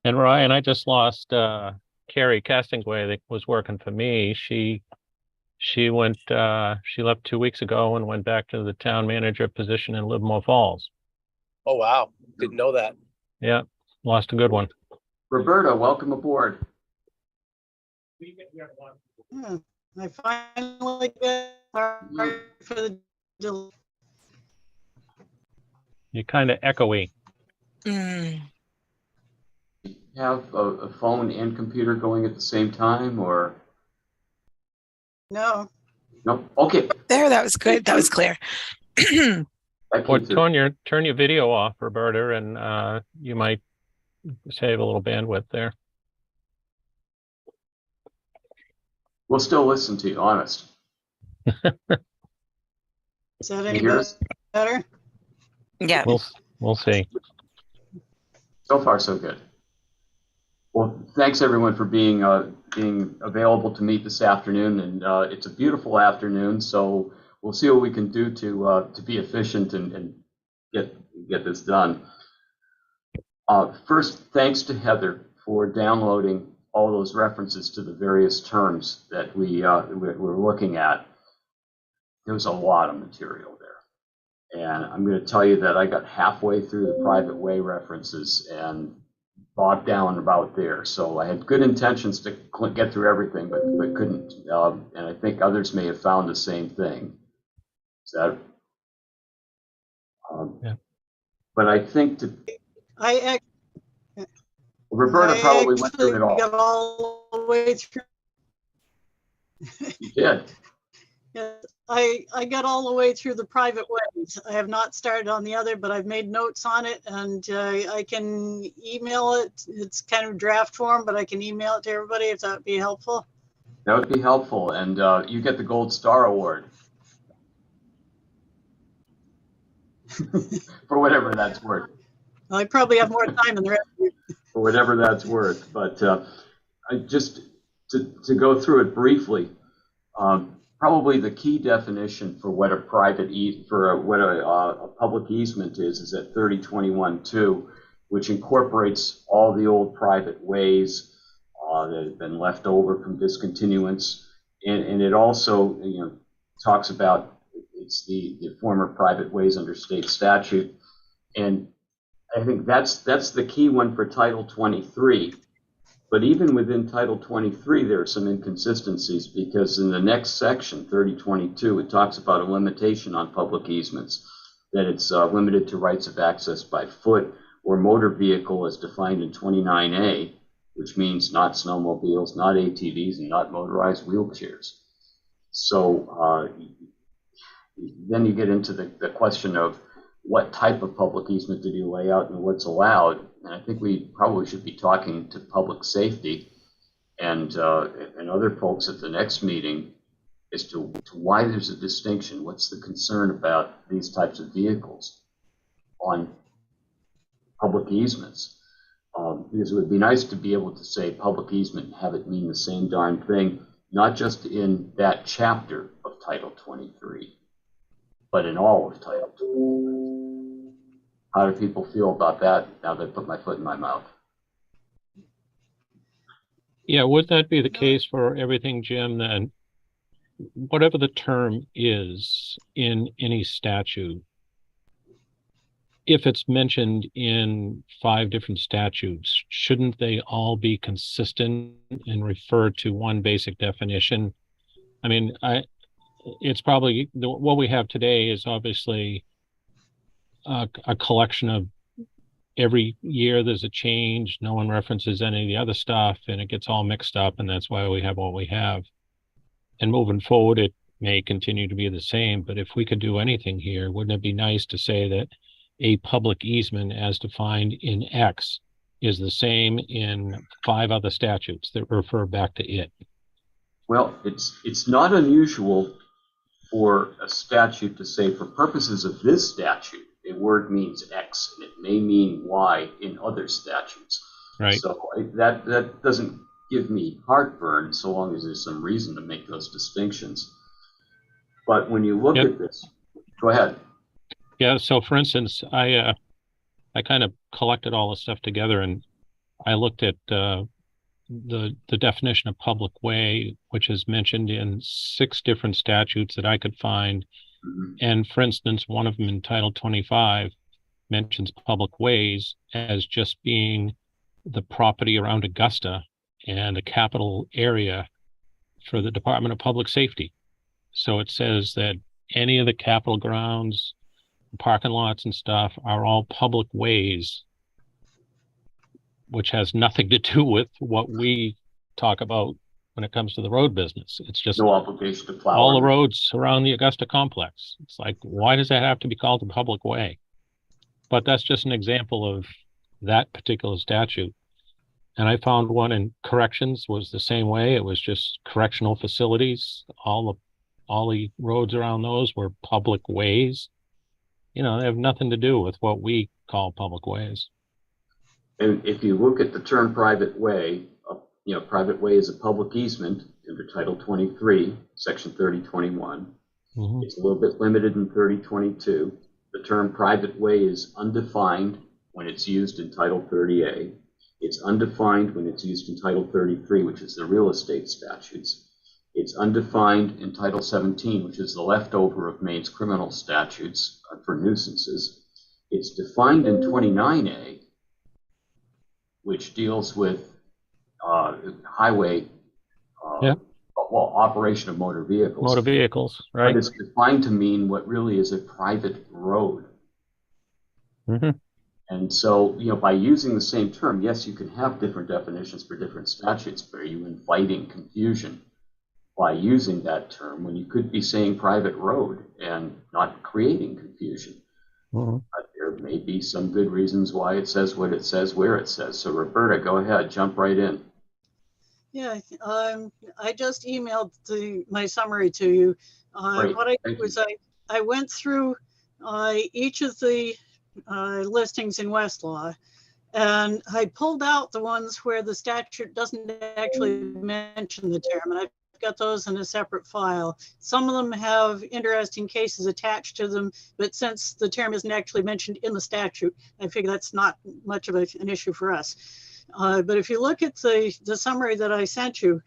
And Ryan, I just lost Carrie Castingway that was working for me. She left 2 weeks ago and went back to the town manager position in Livermore Falls. Oh, wow. Didn't know that. Yeah, lost a good one. Roberta, welcome aboard. I finally get part for the delay. You're kind of echoey. Have a phone and computer going at the same time, or? No. No? Okay. There, that was good. That was clear. Or turn your video off, Roberta, and you might save a little bandwidth there. We'll still listen to you, honest. Is that any better? Yeah. We'll see. So far, so good. Well, thanks everyone for being available to meet this afternoon, and it's a beautiful afternoon. So we'll see what we can do to be efficient and get this done. First, thanks to Heather for downloading all those references to the various terms that we're looking at. There's a lot of material there, and I'm going to tell you that I got halfway through the private way references and bogged down about there. So I had good intentions to get through everything, but couldn't. And I think others may have found the same thing. So, yeah. But I think Roberta I probably went through it all. Got all the way through. You did. Yes, I got all the way through the private ways. I have not started on the other, but I've made notes on it, and I can email it. It's kind of draft form, but I can email it to everybody if that would be helpful. That would be helpful, and you get the Gold Star Award. For whatever that's worth. Well, I probably have more time than the rest of you. For whatever that's worth, but I just to go through it briefly. Probably the key definition for what a public easement is at 3021-2, which incorporates all the old private ways that have been left over from discontinuance, and it also talks about it's the former private ways under state statute, and I think that's the key one for Title 23. But even within Title 23, there are some inconsistencies, because in the next section, 3022, it talks about a limitation on public easements, that it's limited to rights of access by foot or motor vehicle as defined in 29A, which means not snowmobiles, not ATVs, and not motorized wheelchairs. So then you get into the question of what type of public easement did you lay out and what's allowed. And I think we probably should be talking to public safety and other folks at the next meeting as to why there's a distinction. What's the concern about these types of vehicles on public easements? Because it would be nice to be able to say public easement and have it mean the same darn thing, not just in that chapter of Title 23, but in all of Title 23. How do people feel about that now that I put my foot in my mouth? Yeah, would that be the case for everything, Jim, that whatever the term is in any statute, if it's mentioned in 5 different statutes, shouldn't they all be consistent and refer to one basic definition? I mean, it's probably what we have today is obviously a collection of every year there's a change. No one references any of the other stuff, and it gets all mixed up, and that's why we have what we have. And moving forward, it may continue to be the same, but if we could do anything here, wouldn't it be nice to say that a public easement as defined in X is the same in 5 other statutes that refer back to it? Well, it's not unusual for a statute to say, for purposes of this statute, a word means X, and it may mean Y in other statutes. Right. So that doesn't give me heartburn so long as there's some reason to make those distinctions. But when you look at this, go ahead. Yeah. So, for instance, I kind of collected all this stuff together, and I looked at the definition of public way, which is mentioned in 6 different statutes that I could find. And for instance, one of them in Title 25 mentions public ways as just being the property around Augusta and a capital area for the Department of Public Safety. So it says that any of the Capitol grounds, parking lots and stuff are all public ways, which has nothing to do with what we talk about when it comes to the road business. It's just No obligation to plow. all the roads around the Augusta complex. It's like, why does that have to be called a public way? But that's just an example of that particular statute. And I found one in corrections was the same way. It was just correctional facilities. All the roads around those were public ways. You know, they have nothing to do with what we call public ways. And if you look at the term private way, private way is a public easement under Title 23, Section 3021. Mm-hmm. It's a little bit limited in 3022. The term private way is undefined when it's used in Title 30A. It's undefined when it's used in Title 33, which is the real estate statutes. It's undefined in Title 17, which is the leftover of Maine's criminal statutes for nuisances. It's defined in 29A, which deals with highway, operation of motor vehicles. Motor vehicles, right. But it's defined to mean what really is a private road. Mm-hmm. And so, by using the same term, yes, you can have different definitions for different statutes, but are you inviting confusion by using that term when you could be saying private road and not creating confusion? Mm-hmm. But there may be some good reasons why it says what it says, where it says. So Roberta, go ahead, jump right in. Yeah, I just emailed my summary to you. What I did was I went through each of the listings in Westlaw, and I pulled out the ones where the statute doesn't actually mention the term, and I've got those in a separate file. Some of them have interesting cases attached to them, but since the term isn't actually mentioned in the statute, I figure that's not much of an issue for us. But if you look at the summary that I sent you,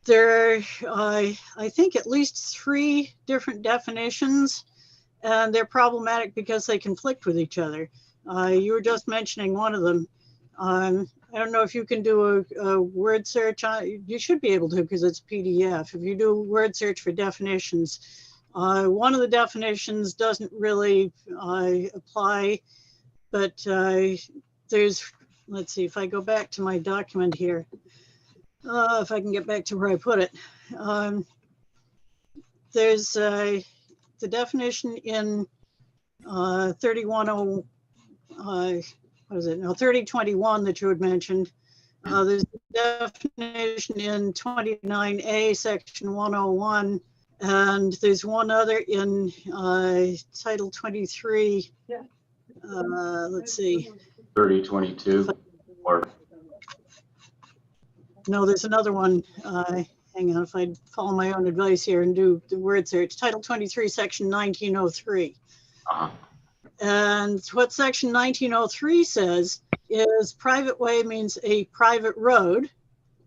there are, I think, at least 3 different definitions, and they're problematic because they conflict with each other. You were just mentioning one of them. I don't know if you can do a word search. You should be able to because it's PDF. If you do a word search for definitions, one of the definitions doesn't really apply, but there's, let's see, if I go back to my document here, if I can get back to where I put it, there's the definition in 3021 that you had mentioned. There's a definition in 29A, Section 101, and there's one other in Title 23. Yeah. Let's see. 3022 or no, there's another one. Hang on, if I follow my own advice here and do the word search. Title 23, Section 1903. And what Section 1903 says is private way means a private road.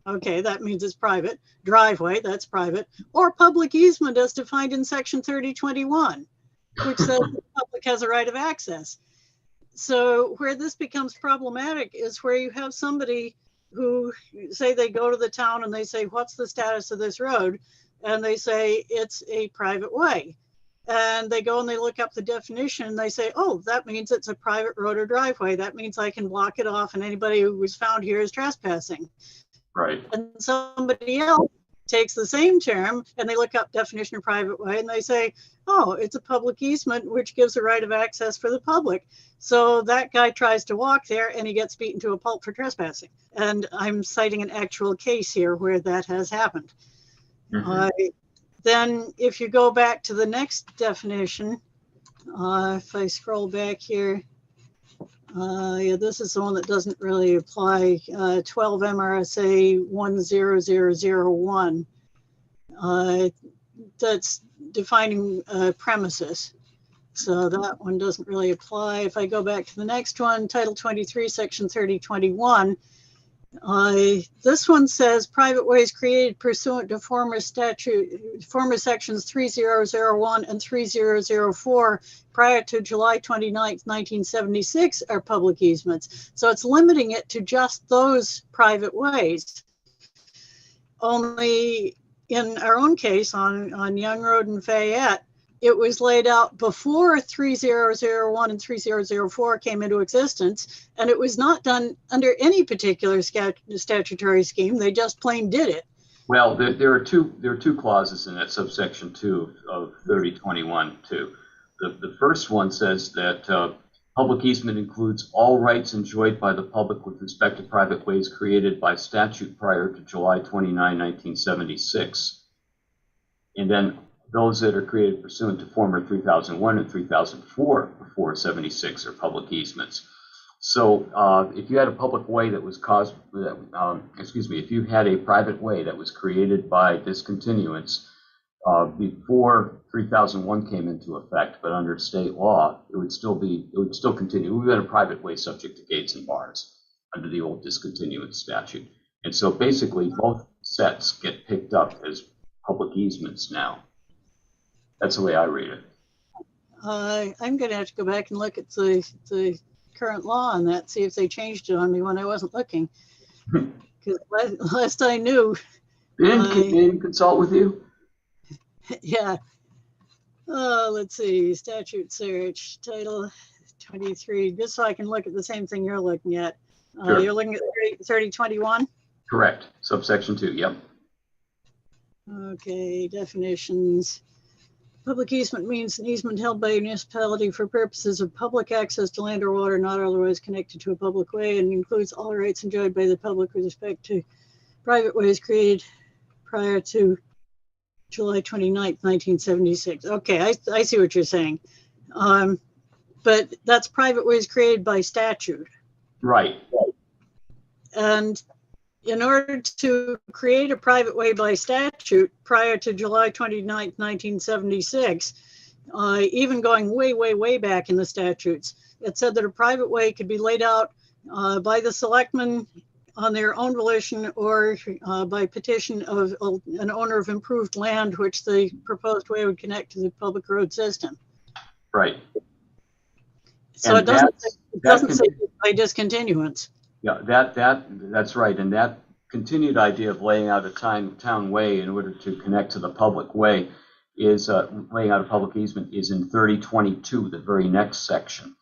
Okay, that means it's private. Driveway, that's private. Or public easement as defined in Section 3021, which says the public has a right of access. So where this becomes problematic is where you have somebody who say they go to the town and they say, what's the status of this road? And they say, it's a private way. And they go and they look up the definition and they say, oh, that means it's a private road or driveway. That means I can block it off and anybody who was found here is trespassing. Right. And somebody else takes the same term and they look up definition of private way and they say, oh, it's a public easement, which gives a right of access for the public. So that guy tries to walk there and he gets beaten to a pulp for trespassing. And I'm citing an actual case here where that has happened. Mm-hmm. Then if you go back to the next definition, if I scroll back here, yeah, this is the one that doesn't really apply, 12 MRSA 10001. That's defining premises. So that one doesn't really apply. If I go back to the next one, Title 23, Section 3021, This one says private ways created pursuant to former sections 3001 and 3004 prior to July 29th, 1976 are public easements. So it's limiting it to just those private ways. Only in our own case on Young Road in Fayette, it was laid out before 3001 and 3004 came into existence, and it was not done under any particular statutory scheme. They just plain did it. Well, there are two clauses in that subsection 2 of 3021-2. The first one says that public easement includes all rights enjoyed by the public with respect to private ways created by statute prior to July 29, 1976. And then those that are created pursuant to former 3001 and 3004 before 76 are public easements. So if you had a public way that was caused, if you had a private way that was created by discontinuance before 3001 came into effect, but under state law, it would still continue. It would have been a private way subject to gates and bars under the old discontinuance statute. And so basically both sets get picked up as public easements now. That's the way I read it. I'm going to have to go back and look at the current law on that, see if they changed it on me when I wasn't looking. Because last I knew. They didn't consult with you? Yeah. Let's see, statute search, title 23, just so I can look at the same thing you're looking at. Sure. You're looking at 3021? Correct. Subsection 2, yep. Okay, definitions. Public easement means an easement held by a municipality for purposes of public access to land or water not otherwise connected to a public way, and includes all rights enjoyed by the public with respect to private ways created prior to July 29th, 1976. Okay, I see what you're saying. But that's private ways created by statute. Right. And in order to create a private way by statute prior to July 29th, 1976, even going way, way, way back in the statutes, it said that a private way could be laid out by the selectmen on their own volition or by petition of an owner of improved land, which the proposed way would connect to the public road system. Right. So it doesn't say by discontinuance. Yeah, that's right. And that continued idea of laying out a town way in order to connect to the public way is laying out a public easement is in 3022, the very next section,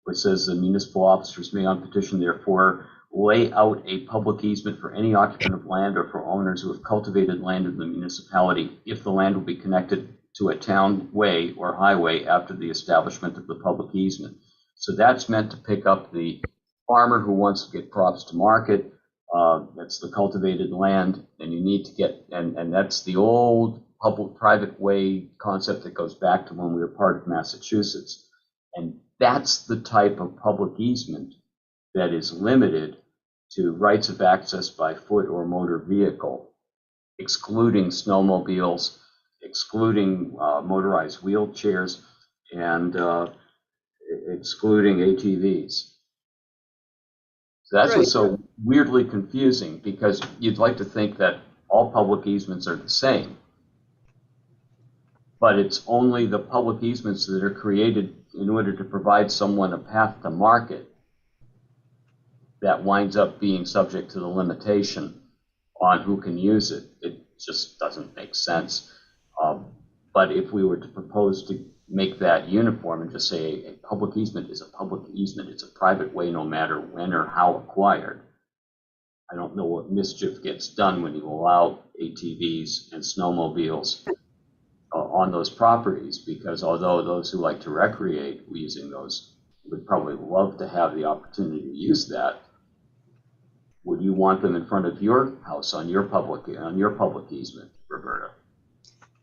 which says the municipal officers may on petition therefore lay out a public easement for any occupant of land or for owners who have cultivated land in the municipality if the land will be connected to a town way or highway after the establishment of the public easement. So that's meant to pick up the farmer who wants to get crops to market. That's the cultivated land, and you need to get, and that's the old public-private way concept that goes back to when we were part of Massachusetts. And that's the type of public easement that is limited to rights of access by foot or motor vehicle, excluding snowmobiles, excluding motorized wheelchairs, and excluding ATVs. So that's right. What's so weirdly confusing, because you'd like to think that all public easements are the same. But it's only the public easements that are created in order to provide someone a path to market that winds up being subject to the limitation on who can use it. It just doesn't make sense. But if we were to propose to make that uniform and just say a public easement is a public easement, it's a private way no matter when or how acquired, I don't know what mischief gets done when you allow ATVs and snowmobiles on those properties, because although those who like to recreate using those would probably love to have the opportunity to use that, would you want them in front of your house on your public easement, Roberta?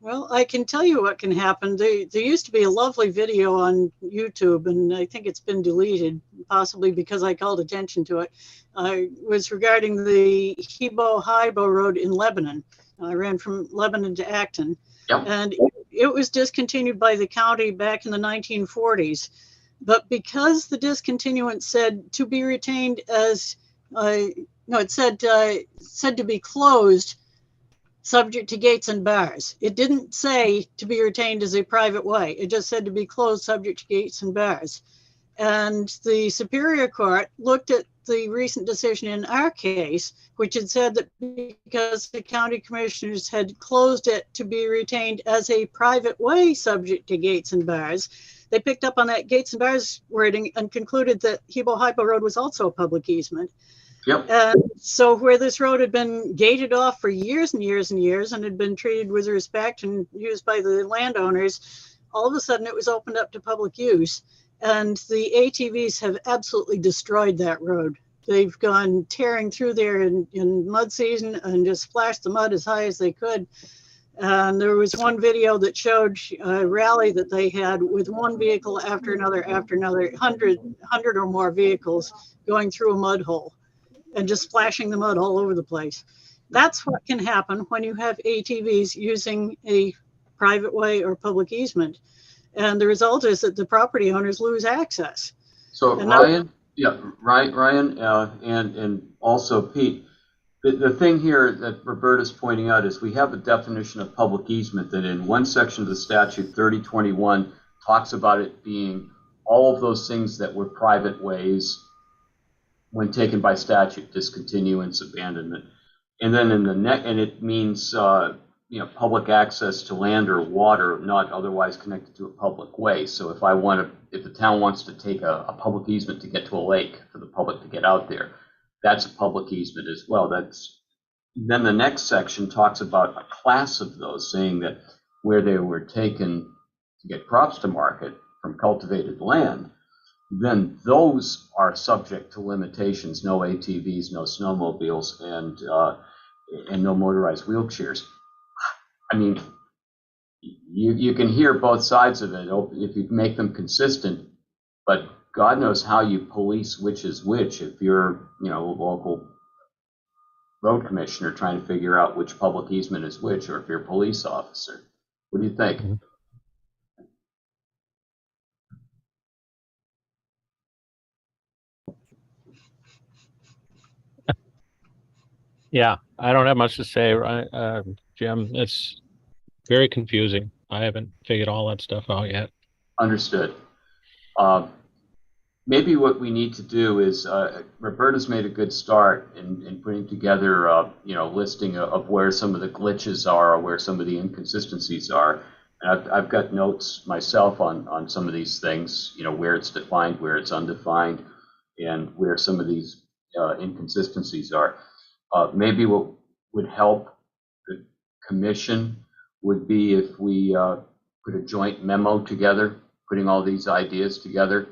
Well, I can tell you what can happen. There used to be a lovely video on YouTube, and I think it's been deleted, possibly because I called attention to it. It was regarding the Hebo-Hibo Road in Lebanon. I ran from Lebanon to Acton. Yep. And it was discontinued by the county back in the 1940s. But because the discontinuance said to be retained as no, it said to be closed, subject to gates and bars. It didn't say to be retained as a private way. It just said to be closed, subject to gates and bars. And the Superior Court looked at the recent decision in our case, which had said that because the county commissioners had closed it to be retained as a private way subject to gates and bars, they picked up on that gates and bars wording and concluded that Hebo-Hypo Road was also a public easement. Yep. And so where this road had been gated off for years and years and years and had been treated with respect and used by the landowners, all of a sudden it was opened up to public use. And the ATVs have absolutely destroyed that road. They've gone tearing through there in mud season and just splashed the mud as high as they could. And there was one video that showed a rally that they had with one vehicle after another, 100 or more vehicles going through a mud hole and just splashing the mud all over the place. That's what can happen when you have ATVs using a private way or public easement. And the result is that the property owners lose access. So and Ryan, Ryan, and also Pete, the thing here that Roberta's pointing out is we have a definition of public easement that in one section of the statute, 3021, talks about it being all of those things that were private ways when taken by statute, discontinuance, abandonment. And then in the and it means public access to land or water not otherwise connected to a public way. So if the town wants to take a public easement to get to a lake for the public to get out there, that's a public easement as well. Then the next section talks about a class of those, saying that where they were taken to get crops to market from cultivated land, then those are subject to limitations: no ATVs, no snowmobiles, and no motorized wheelchairs. I mean, you can hear both sides of it if you make them consistent, but God knows how you police which is which if you're, a local road commissioner trying to figure out which public easement is which, or if you're a police officer. What do you think? Mm-hmm. Yeah, I don't have much to say, right, Jim? It's very confusing. I haven't figured all that stuff out yet. Understood. Maybe what we need to do is, Roberta's made a good start in putting together, listing of where some of the glitches are or where some of the inconsistencies are. And I've got notes myself on some of these things, where it's defined, where it's undefined, and where some of these inconsistencies are. Maybe what would help the commission would be if we put a joint memo together, putting all these ideas together,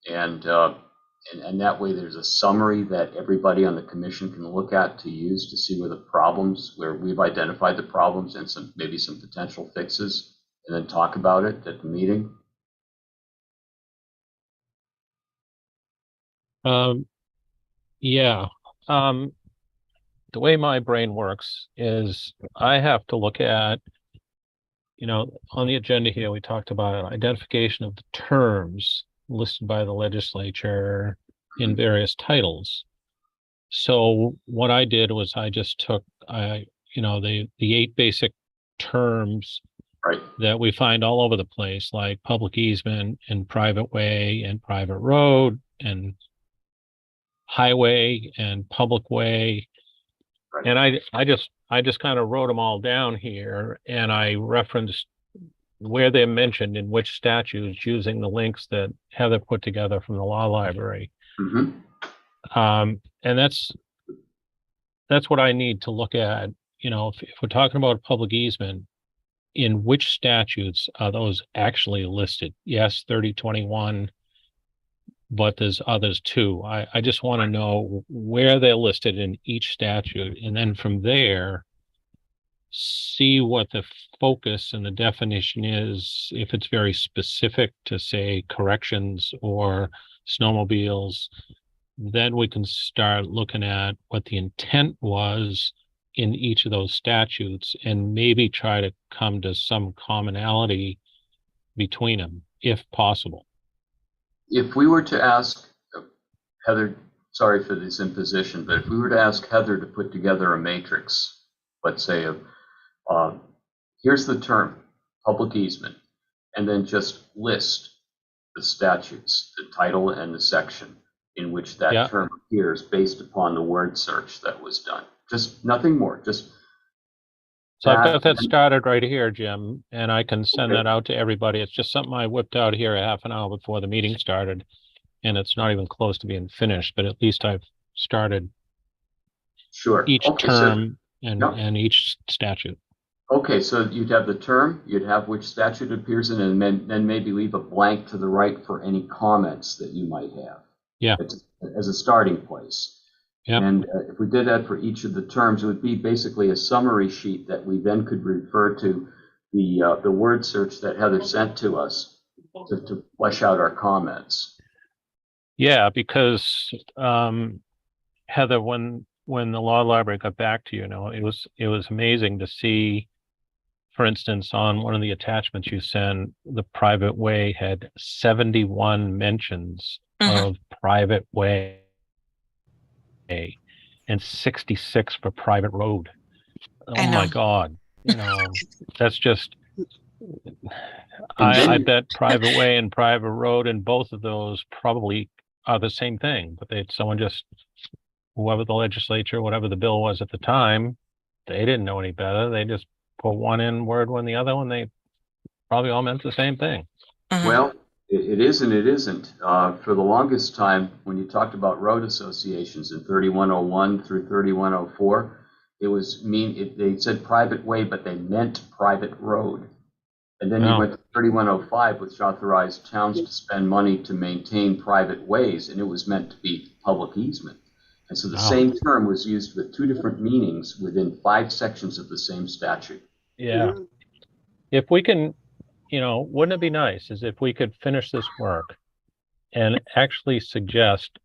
and that way there's a summary that everybody on the commission can look at to use to see where we've identified the problems and maybe some potential fixes, and then talk about it at the meeting. Yeah. The way my brain works is I have to look at, on the agenda here, we talked about identification of the terms listed by the legislature in various titles. So what I did was I just took, the 8 basic terms Right. that we find all over the place, like public easement and private way and private road and highway and public way. Right. And I just kind of wrote them all down here, and I referenced where they're mentioned in which statutes using the links that Heather put together from the law library. Mm-hmm. And that's what I need to look at. If we're talking about public easement, in which statutes are those actually listed? Yes, 3021. But there's others too. I just want to know where they're listed in each statute, and then from there, see what the focus and the definition is. If it's very specific to, say, corrections or snowmobiles, then we can start looking at what the intent was in each of those statutes and maybe try to come to some commonality between them, if possible. If we were to ask, Heather, sorry for this imposition, but if we were to ask Heather to put together a matrix, let's say of, here's the term, public easement, and then just list the statutes, the title and the section in which that term appears based upon the word search that was done. Just nothing more, just. So I've got that started right here, Jim, and I can send that out to everybody. It's just something I whipped out here a half an hour before the meeting started, and it's not even close to being finished, but at least I've started each term and each statute. Okay, so you'd have the term, you'd have which statute appears in, and then maybe leave a blank to the right for any comments that you might have. Yeah. As a starting place. Yep. And if we did that for each of the terms, it would be basically a summary sheet that we then could refer to the word search that Heather sent to us to flesh out our comments. Yeah, because Heather, when the law library got back to you, it was amazing to see, for instance, on one of the attachments you sent, the private way had 71 mentions of private way and 66 for private road. Oh my God. That's just, I bet private way and private road and both of those probably are the same thing, but whoever the legislature, whatever the bill was at the time, they didn't know any better. They just put one in word when the other one, they probably all meant the same thing. Well, it is and it isn't. For the longest time, when you talked about road associations in 3101 through 3104, they said private way, but they meant private road. And then you went to 3105, which authorized towns to spend money to maintain private ways, and it was meant to be public easement. And so the same term was used with two different meanings within 5 sections of the same statute. Yeah. If we can, wouldn't it be nice is if we could finish this work and actually suggest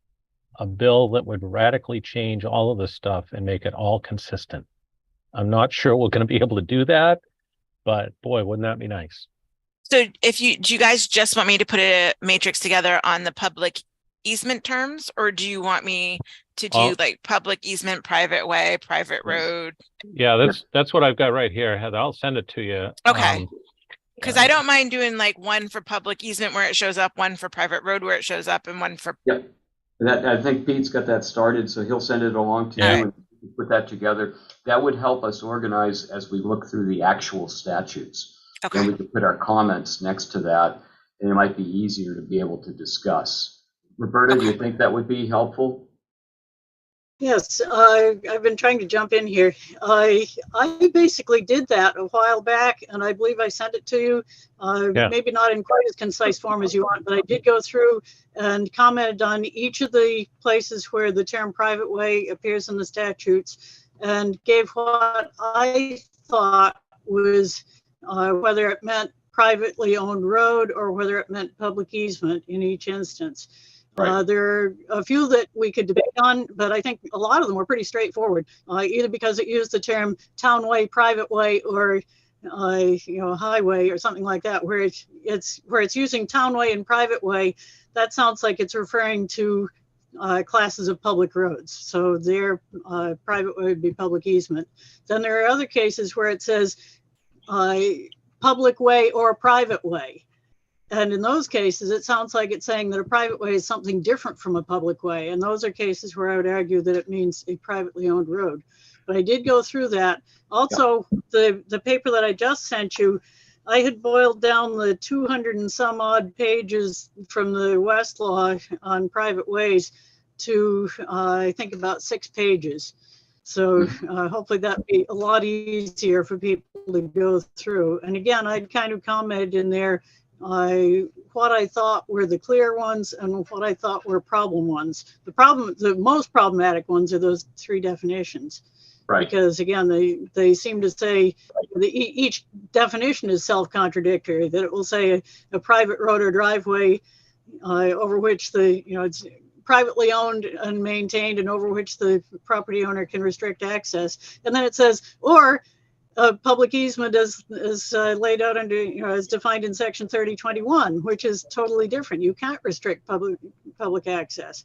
a bill that would radically change all of this stuff and make it all consistent. I'm not sure we're going to be able to do that, but boy, wouldn't that be nice? So do you guys just want me to put a matrix together on the public easement terms, or do you want me to do like public easement, private way, private road? Yeah, that's what I've got right here, Heather. I'll send it to you. Okay. Because I don't mind doing like one for public easement where it shows up, one for private road where it shows up, and one for. Yep. I think Pete's got that started, so he'll send it along to you and put that together. That would help us organize as we look through the actual statutes. Okay. Then we could put our comments next to that, and it might be easier to be able to discuss. Roberta, do you think that would be helpful? Yes, I've been trying to jump in here. I basically did that a while back, and I believe I sent it to you. Maybe not in quite as concise form as you want, but I did go through and commented on each of the places where the term private way appears in the statutes and gave what I thought was whether it meant privately owned road or whether it meant public easement in each instance. Right. There are a few that we could debate on, but I think a lot of them were pretty straightforward, either because it used the term town way, private way, or highway or something like that, where it's using town way and private way. That sounds like it's referring to classes of public roads. So their private way would be public easement. Then there are other cases where it says public way or private way. And in those cases, it sounds like it's saying that a private way is something different from a public way. And those are cases where I would argue that it means a privately owned road. But I did go through that. Also, the paper that I just sent you, I had boiled down the 200 and some odd pages from the Westlaw on private ways to, I think, about 6 pages. So hopefully that'd be a lot easier for people to go through. And again, I'd kind of commented in there what I thought were the clear ones and what I thought were problem ones. The most problematic ones are those 3 definitions. Right. Because again, they seem to say each definition is self-contradictory, that it will say a private road or driveway over which it's privately owned and maintained and over which the property owner can restrict access. And then it says, or public easement is laid out under, as defined in section 3021, which is totally different. You can't restrict public access.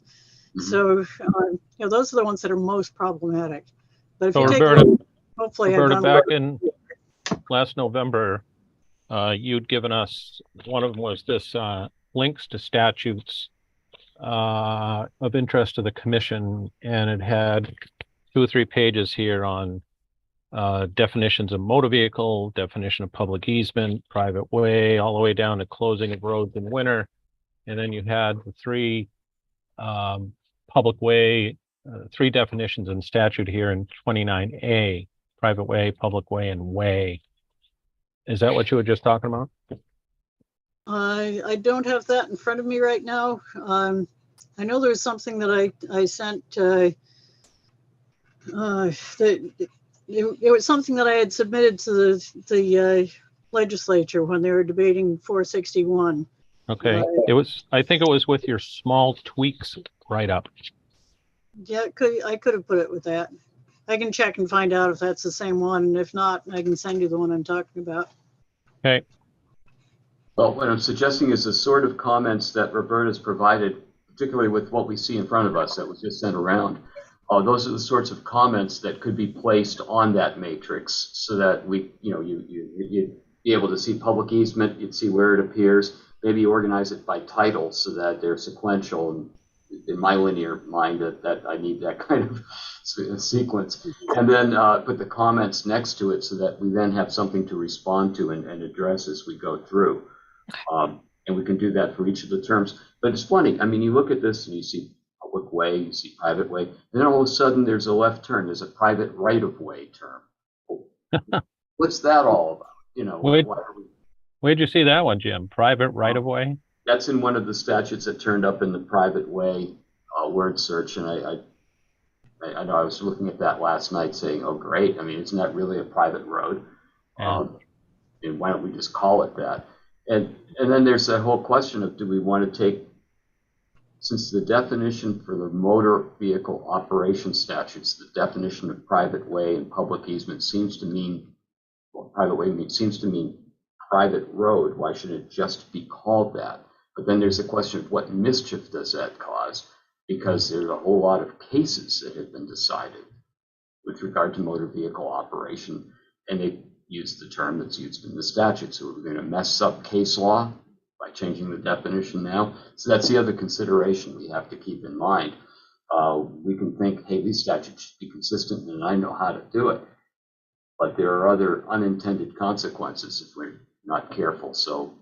So, those are the ones that are most problematic. But if So you take a Roberta, look, hopefully I've done back in last November, you'd given us, one of them was this links to statutes of interest to the commission, and it had 2 or 3 pages here on definitions of motor vehicle, definition of public easement, private way, all the way down to closing of roads in winter. And then you had the 3 public way, 3 definitions in statute here in 29A, private way, public way, and way. Is that what you were just talking about? I don't have that in front of me right now. I know there's something that I sent, that it was something that I had submitted to the legislature when they were debating 461. Okay, I think it was with your small tweaks write-up. Yeah, I could have put it with that. I can check and find out if that's the same one. And if not, I can send you the one I'm talking about. Okay. Well, what I'm suggesting is the sort of comments that Roberta's provided, particularly with what we see in front of us that was just sent around. Those are the sorts of comments that could be placed on that matrix so that you'd be able to see public easement, you'd see where it appears, maybe organize it by title so that they're sequential. And in my linear mind, that I need that kind of sequence. And then put the comments next to it so that we then have something to respond to and address as we go through. And we can do that for each of the terms. But it's funny, I mean, you look at this and you see public way, you see private way, and then all of a sudden there's a left turn, there's a private right-of-way term. What's that all about? Where'd you see that one, Jim? Private right-of-way? That's in one of the statutes that turned up in the private way word search, and I know I was looking at that last night saying, oh, great, I mean, isn't that really a private road? Yeah. And why don't we just call it that? And then there's that whole question of, do we want to take, since the definition for the motor vehicle operation statutes, the definition of private way and public easement seems to mean, well, private way seems to mean private road, why should it just be called that? But then there's the question of what mischief does that cause? Because there's a whole lot of cases that have been decided with regard to motor vehicle operation, and they use the term that's used in the statute. So we're going to mess up case law by changing the definition now. So that's the other consideration we have to keep in mind. We can think, hey, these statutes should be consistent and I know how to do it. But there are other unintended consequences if we're not careful. So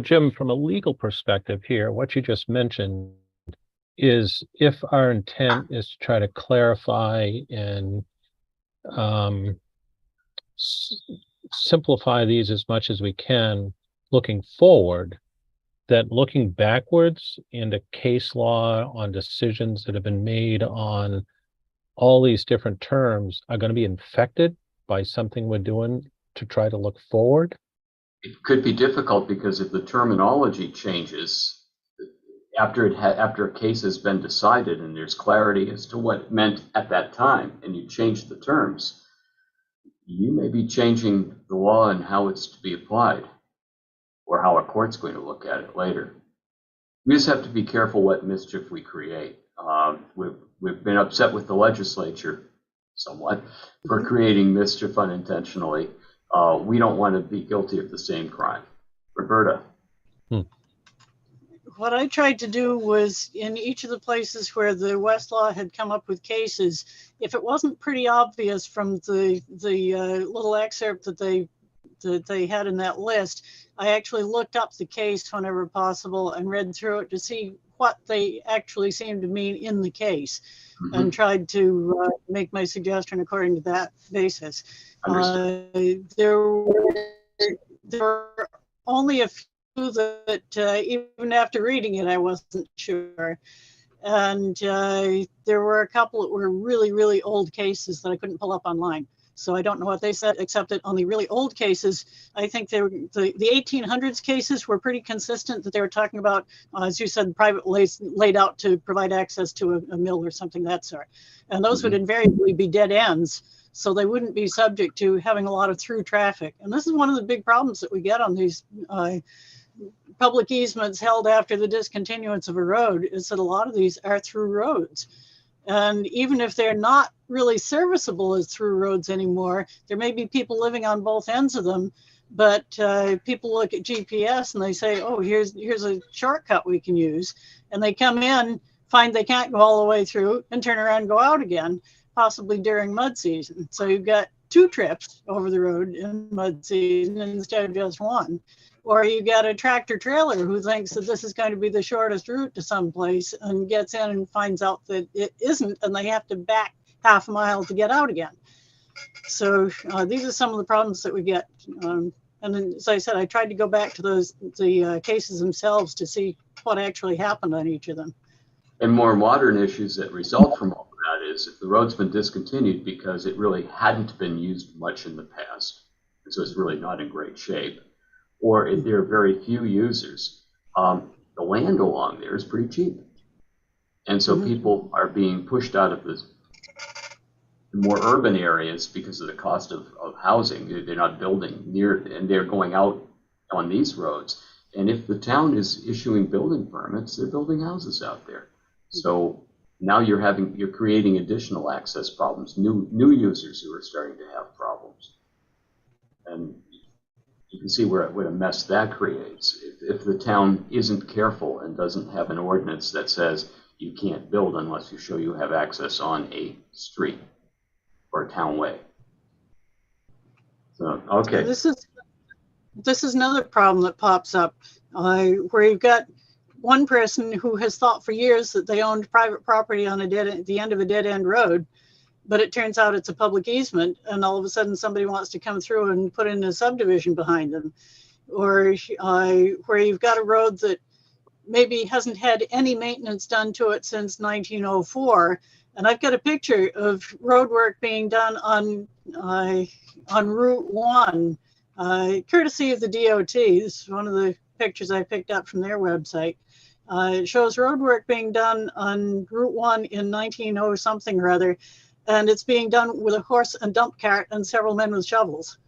Jim, from a legal perspective here, what you just mentioned is if our intent is to try to clarify and simplify these as much as we can looking forward, that looking backwards into case law on decisions that have been made on all these different terms are going to be infected by something we're doing to try to look forward? It could be difficult because if the terminology changes after a case has been decided and there's clarity as to what it meant at that time, and you change the terms, you may be changing the law and how it's to be applied, or how a court's going to look at it later. We just have to be careful what mischief we create. We've been upset with the legislature somewhat for creating mischief unintentionally. We don't want to be guilty of the same crime. Roberta. What I tried to do was, in each of the places where the Westlaw had come up with cases, if it wasn't pretty obvious from the little excerpt that they had in that list, I actually looked up the case whenever possible and read through it to see what they actually seemed to mean in the case, and tried to make my suggestion according to that basis. There were only a few that even after reading it, I wasn't sure. And there were a couple that were really, really old cases that I couldn't pull up online. So I don't know what they said, except that on the really old cases, I think the 1800s cases were pretty consistent, that they were talking about, as you said, private ways laid out to provide access to a mill or something of that sort. And those would invariably be dead ends. So they wouldn't be subject to having a lot of through traffic. And this is one of the big problems that we get on these public easements held after the discontinuance of a road is that a lot of these are through roads. And even if they're not really serviceable as through roads anymore, there may be people living on both ends of them, but people look at GPS and they say, oh, here's a shortcut we can use. And they come in, find they can't go all the way through, and turn around and go out again, possibly during mud season. So you've got 2 trips over the road in mud season instead of just one. Or you got a tractor trailer who thinks that this is going to be the shortest route to someplace and gets in and finds out that it isn't, and they have to back half a mile to get out again. So these are some of the problems that we get. And then, as I said, I tried to go back to the cases themselves to see what actually happened on each of them. And more modern issues that result from all of that is if the road's been discontinued because it really hadn't been used much in the past, and so it's really not in great shape, or if there are very few users, the land along there is pretty cheap. And so people are being pushed out of the more urban areas because of the cost of housing. They're not building near, and they're going out on these roads. And if the town is issuing building permits, they're building houses out there. So now you're creating additional access problems, new users who are starting to have problems. And you can see what a mess that creates. If the town isn't careful and doesn't have an ordinance that says you can't build unless you show you have access on a street or a town way. So, okay. So this is another problem that pops up where you've got one person who has thought for years that they owned private property on the end of a dead-end road, but it turns out it's a public easement, and all of a sudden somebody wants to come through and put in a subdivision behind them. Or where you've got a road that maybe hasn't had any maintenance done to it since 1904. And I've got a picture of road work being done on Route 1, courtesy of the DOT. This is one of the pictures I picked up from their website. It shows road work being done on Route 1 in 1900 something or other, and it's being done with a horse and dump cart and several men with shovels.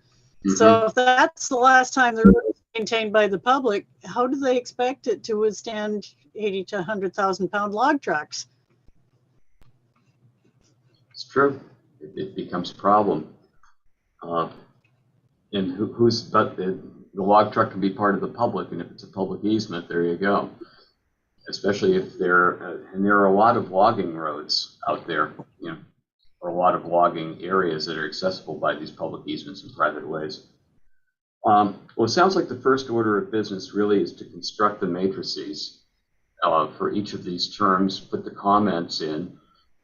So if that's the last time the road is maintained by the public, how do they expect it to withstand 80 to 100,000 pound log trucks? It's true. It becomes a problem. And but the log truck can be part of the public, and if it's a public easement, there you go. Especially if there are a lot of logging roads out there, or a lot of logging areas that are accessible by these public easements and private ways. Well, it sounds like the first order of business really is to construct the matrices for each of these terms, put the comments in,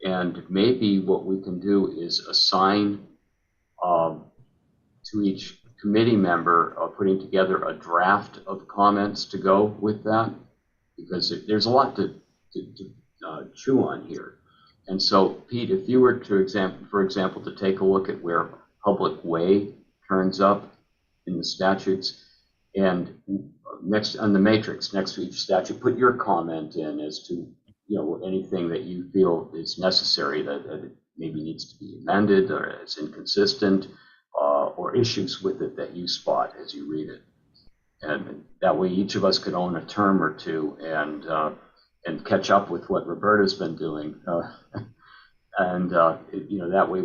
and maybe what we can do is assign to each committee member putting together a draft of comments to go with that, because there's a lot to chew on here. And so, Pete, if you were for example, to take a look at where public way turns up in the statutes, and next on the matrix, next to each statute, put your comment in as to anything that you feel is necessary that it maybe needs to be amended or is inconsistent, or issues with it that you spot as you read it. And that way each of us could own a term or two and catch up with what Roberta's been doing. That way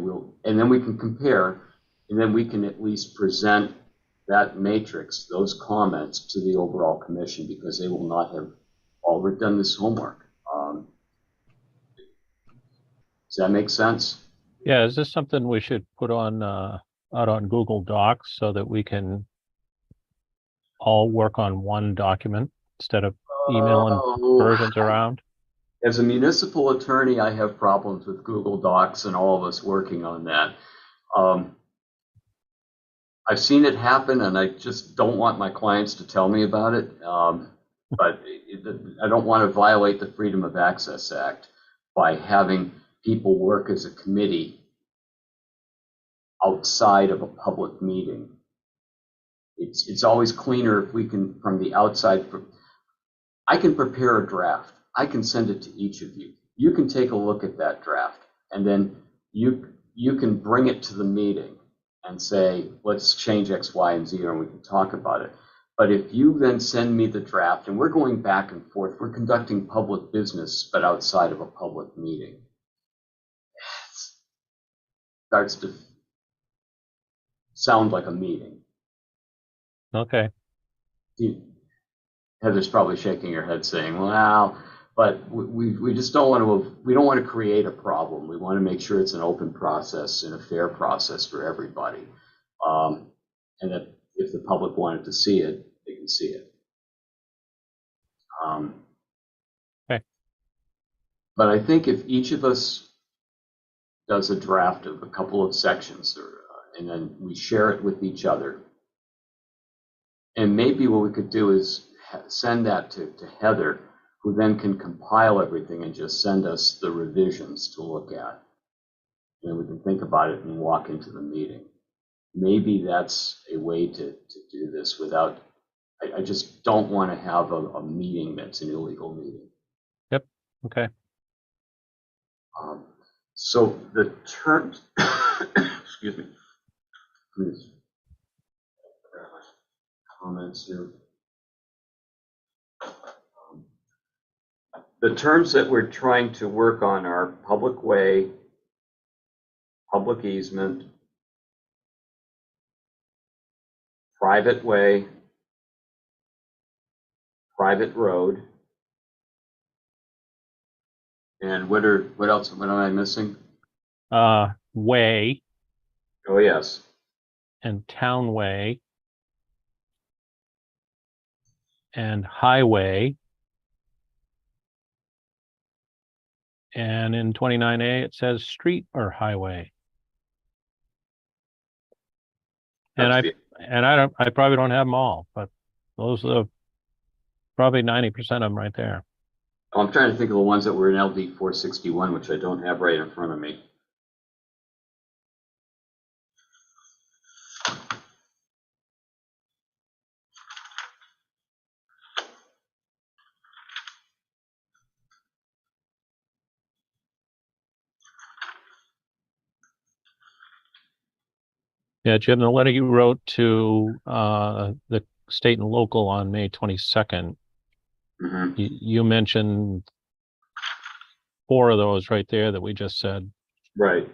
and then we can compare, and then we can at least present that matrix, those comments, to the overall commission, because they will not have already done this homework. Does that make sense? Yeah, is this something we should put on out on Google Docs so that we can all work on one document instead of emailing versions around? As a municipal attorney, I have problems with Google Docs and all of us working on that. I've seen it happen, and I just don't want my clients to tell me about it. But I don't want to violate the Freedom of Access Act by having people work as a committee outside of a public meeting. It's always cleaner if we can, from the outside. I can prepare a draft. I can send it to each of you. You can take a look at that draft, and then you can bring it to the meeting and say, let's change X, Y, and Z, and we can talk about it. But if you then send me the draft, and we're going back and forth, we're conducting public business, but outside of a public meeting, it starts to sound like a meeting. Okay. Heather's probably shaking her head saying, well, but we just don't want to create a problem. We want to make sure it's an open process and a fair process for everybody. And that if the public wanted to see it, they can see it. Okay. But I think if each of us does a draft of a couple of sections, and then we share it with each other, and maybe what we could do is send that to Heather, who then can compile everything and just send us the revisions to look at. And we can think about it and walk into the meeting. Maybe that's a way to do this without, I just don't want to have a meeting that's an illegal meeting. Yep. Okay. So the terms, excuse me, please. Comments here. The terms that we're trying to work on are public way, public easement, private way, private road, and what else? What am I missing? Way Oh yes, and townway and highway. And in 29A, it says street or highway. And I probably don't have them all, but those are probably 90% of them right there. I'm trying to think of the ones that were in LD 461, which I don't have right in front of me. Yeah, Jim, the letter you wrote to the state and local on May 22nd, you mentioned 4 of those right there that we just said. Right.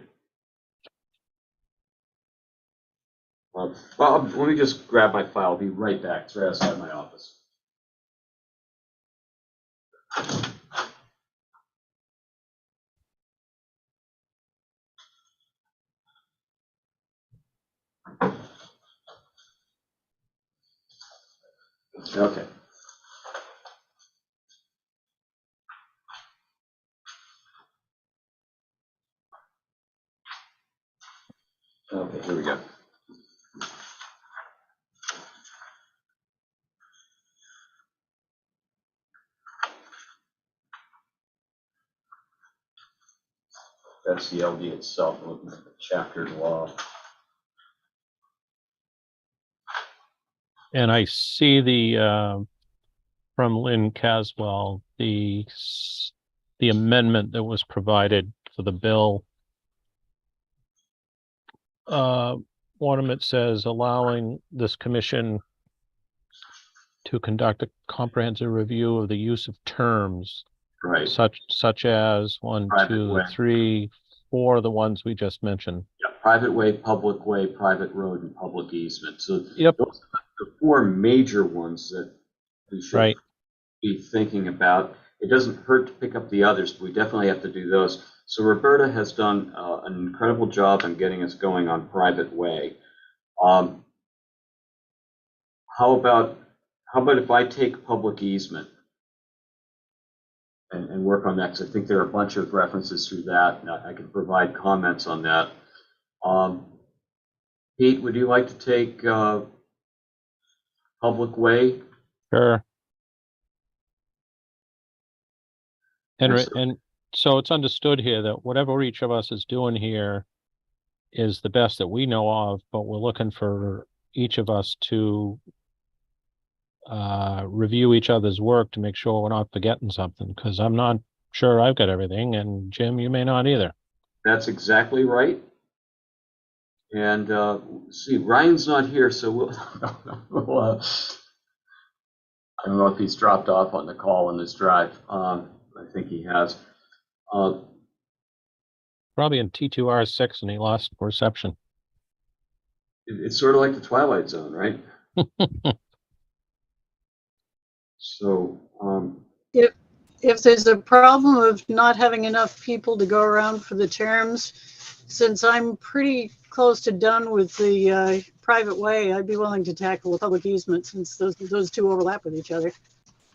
Well, let me just grab my file. I'll be right back. It's right outside my office. Okay. Okay, here we go. That's the LD itself, looking at the chapter law. And I see the from Lynn Caswell, the amendment that was provided for the bill. One of it says allowing this commission to conduct a comprehensive review of the use of terms, Right. such as 1, Private 2, way. 3, 4 of the ones we just mentioned. Yeah, private way, private road, and public easement. So Yep. those are the 4 major ones that we should be thinking about. It doesn't hurt to pick up the others, but we definitely have to do those. So Roberta has done an incredible job in getting us going on private way. How about if I take public easement and work on that? Because I think there are a bunch of references through that, and I can provide comments on that. Pete, would you like to take public way? Sure. And so it's understood here that whatever each of us is doing here is the best that we know of, but we're looking for each of us to review each other's work to make sure we're not forgetting something, because I'm not sure I've got everything, and Jim, you may not either. That's exactly right. And see, Ryan's not here, so I don't know if he's dropped off on the call in this drive. I think he has. Probably in T2R6 and he lost reception. It's sort of like the Twilight Zone, right? So, If there's a problem of not having enough people to go around for the terms, since I'm pretty close to done with the private way, I'd be willing to tackle the public easement since those two overlap with each other.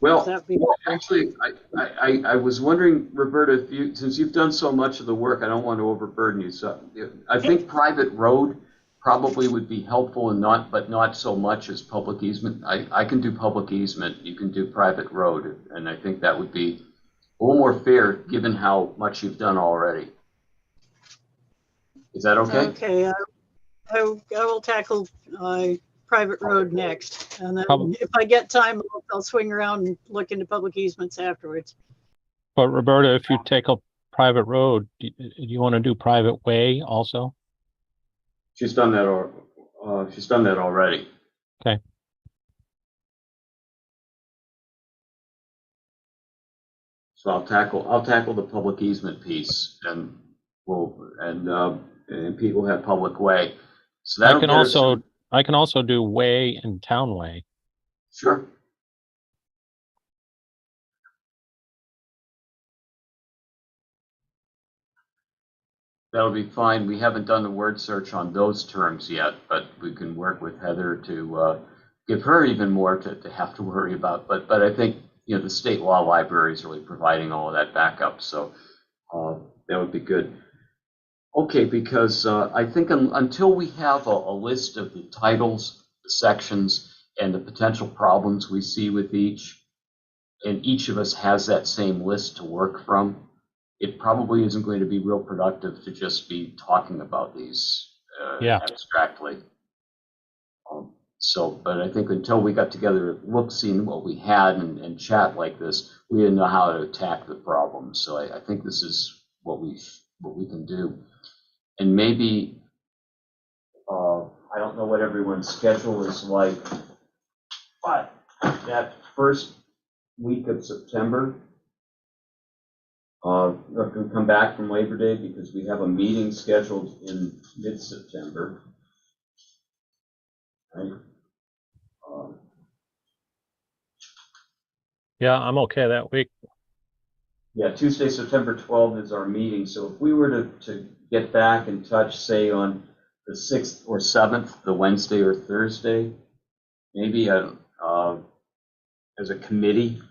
well, That'd be actually, I was wondering, Roberta, since you've done so much of the work, I don't want to overburden you. So I think private road probably would be helpful and but not so much as public easement. I can do public easement, you can do private road, and I think that would be a little more fair given how much you've done already. Is that okay? Okay, I will tackle private road next, and then if I get time, I'll swing around and look into public easements afterwards. But Roberta, if you take a private road, do you want to do private way also? She's done that, or she's done that already. Okay. So I'll tackle the public easement piece, and Pete will have public way. So that I can also do way and town way. Sure. That'll be fine. We haven't done the word search on those terms yet, but we can work with Heather to give her even more to have to worry about. But I think the state law library is really providing all of that backup, so that would be good. Okay, because I think until we have a list of the titles, the sections, and the potential problems we see with each, and each of us has that same list to work from, it probably isn't going to be real productive to just be talking about these abstractly. But I think until we got together, seeing what we had and chat like this, we didn't know how to attack the problem. So I think this is what we can do. And maybe, I don't know what everyone's schedule is like, but that first week of September, we're going to come back from Labor Day because we have a meeting scheduled in mid-September. Right? Yeah, I'm okay that week. Yeah, Tuesday, September 12th is our meeting. So if we were to get back in touch, say on the 6th or 7th, the Wednesday or Thursday, maybe as a committee.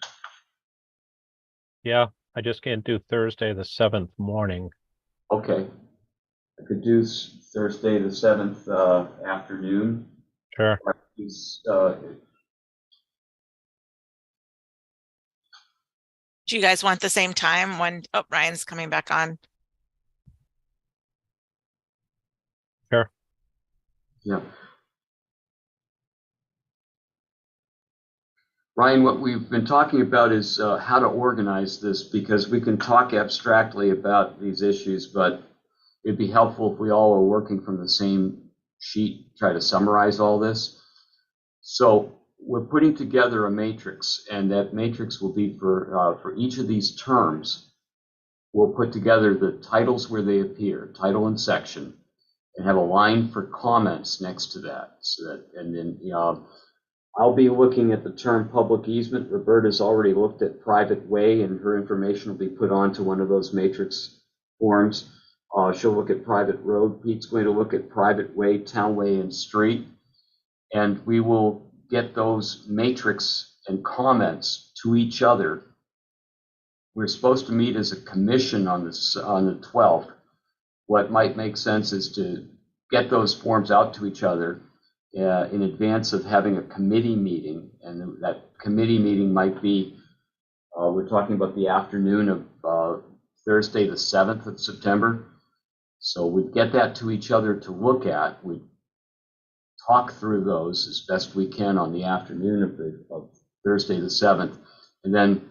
Yeah, I just can't do Thursday the 7th morning. Okay. I could do Thursday the 7th afternoon. Sure. Do you guys want the same time when, oh, Ryan's coming back on. Sure. Yeah. Ryan, what we've been talking about is how to organize this, because we can talk abstractly about these issues, but it'd be helpful if we all are working from the same sheet, try to summarize all this. So we're putting together a matrix, and that matrix will be for each of these terms. We'll put together the titles where they appear, title and section, and have a line for comments next to that. So that, and then I'll be looking at the term public easement. Roberta's already looked at private way, and her information will be put onto one of those matrix forms. She'll look at private road. Pete's going to look at private way, town way, and street. And we will get those matrix and comments to each other. We're supposed to meet as a commission on the 12th. What might make sense is to get those forms out to each other in advance of having a committee meeting. And that committee meeting might be, we're talking about the afternoon of Thursday the 7th of September. So we'd get that to each other to look at. We'd talk through those as best we can on the afternoon of Thursday the 7th, and then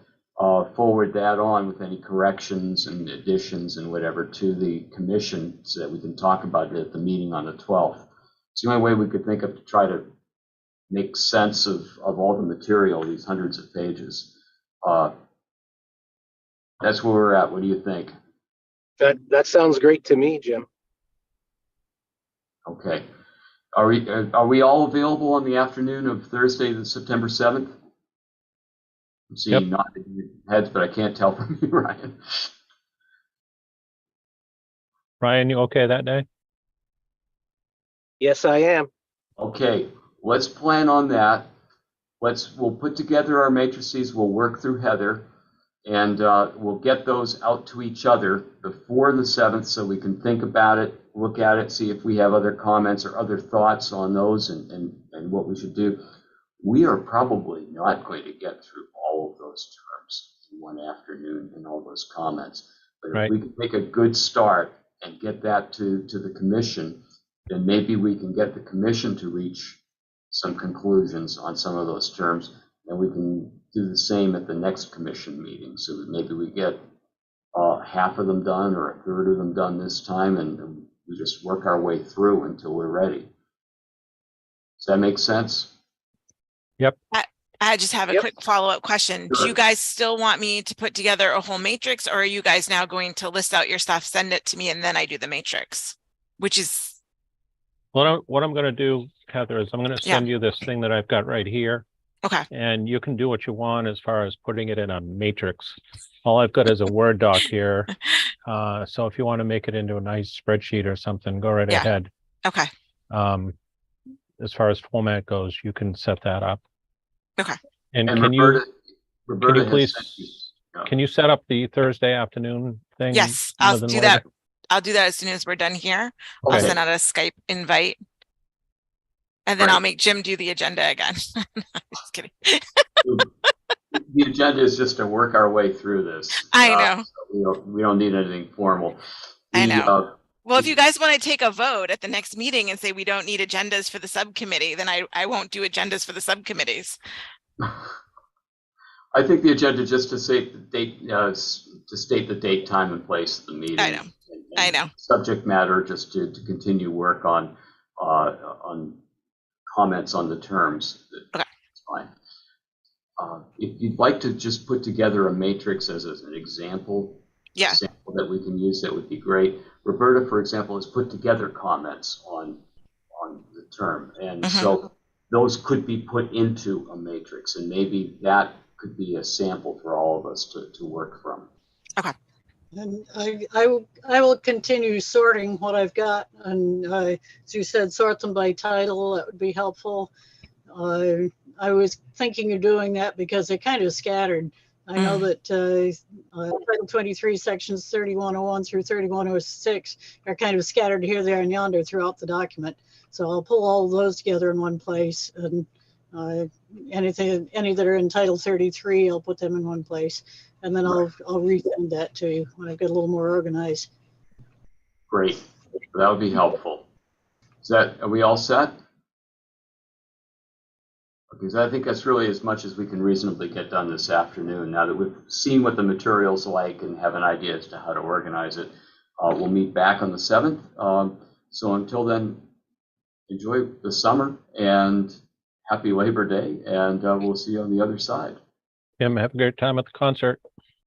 forward that on with any corrections and additions and whatever to the commission so that we can talk about it at the meeting on the 12th. It's the only way we could think of to try to make sense of all the material, these hundreds of pages. That's where we're at. What do you think? That sounds great to me, Jim. Okay. Are we all available on the afternoon of Thursday, the September 7th? I'm seeing nodding heads, but I can't tell from you, Ryan. Ryan, you okay that day? Yes, I am. Okay, let's plan on that. We'll put together our matrices. We'll work through Heather, and we'll get those out to each other before the 7th so we can think about it, look at it, see if we have other comments or other thoughts on those and what we should do. We are probably not going to get through all of those terms in one afternoon and all those comments. But if we can make a good start and get that to the commission, then maybe we can get the commission to reach some conclusions on some of those terms, and we can do the same at the next commission meeting. So that maybe we get half of them done or a third of them done this time, and we just work our way through until we're ready. Does that make sense? Yep. I just have a quick follow-up question. Sure. Do you guys still want me to put together a whole matrix, or are you guys now going to list out your stuff, send it to me, and then I do the matrix? Which is... What I'm going to do, Heather, is I'm going to send you this thing that I've got right here. Okay. And you can do what you want as far as putting it in a matrix. All I've got is a Word doc here. So if you want to make it into a nice spreadsheet or something, go right ahead. Okay. As far as format goes, you can set that up. Okay. And can Roberta you please, can you set up the Thursday afternoon thing? Yes, I'll do that. I'll do that as soon as we're done here. Okay. I'll send out a Skype invite. And then I'll make Jim do the agenda again. Just kidding. The agenda is just to work our way through this. I know. So we don't need anything formal. I know. Well, if you guys want to take a vote at the next meeting and say we don't need agendas for the subcommittee, then I won't do agendas for the subcommittees. I think the agenda just to state the date, time, and place of the meeting. I know. I know. Subject matter, just to continue work on comments on the terms. Okay. That's fine. If you'd like to just put together a matrix as an example, sample that we can use, that would be great. Roberta, for example, has put together comments on the term, and so those could be put into a matrix, and maybe that could be a sample for all of us to work from. Okay. And I will continue sorting what I've got, and as you said, sort them by title. That would be helpful. I was thinking of doing that because they're kind of scattered. I know that Title 23 sections 3101 through 3106 are kind of scattered here, there, and yonder throughout the document. So I'll pull all those together in one place, and any that are in Title 33, I'll put them in one place, and then I'll resend that to you when I get a little more organized. Great, that would be helpful. Are we all set? Because I think that's really as much as we can reasonably get done this afternoon. Now that we've seen what the material's like and have an idea as to how to organize it, we'll meet back on the 7th. So until then, enjoy the summer and happy Labor Day, and we'll see you on the other side. Tim, have a great time at the concert.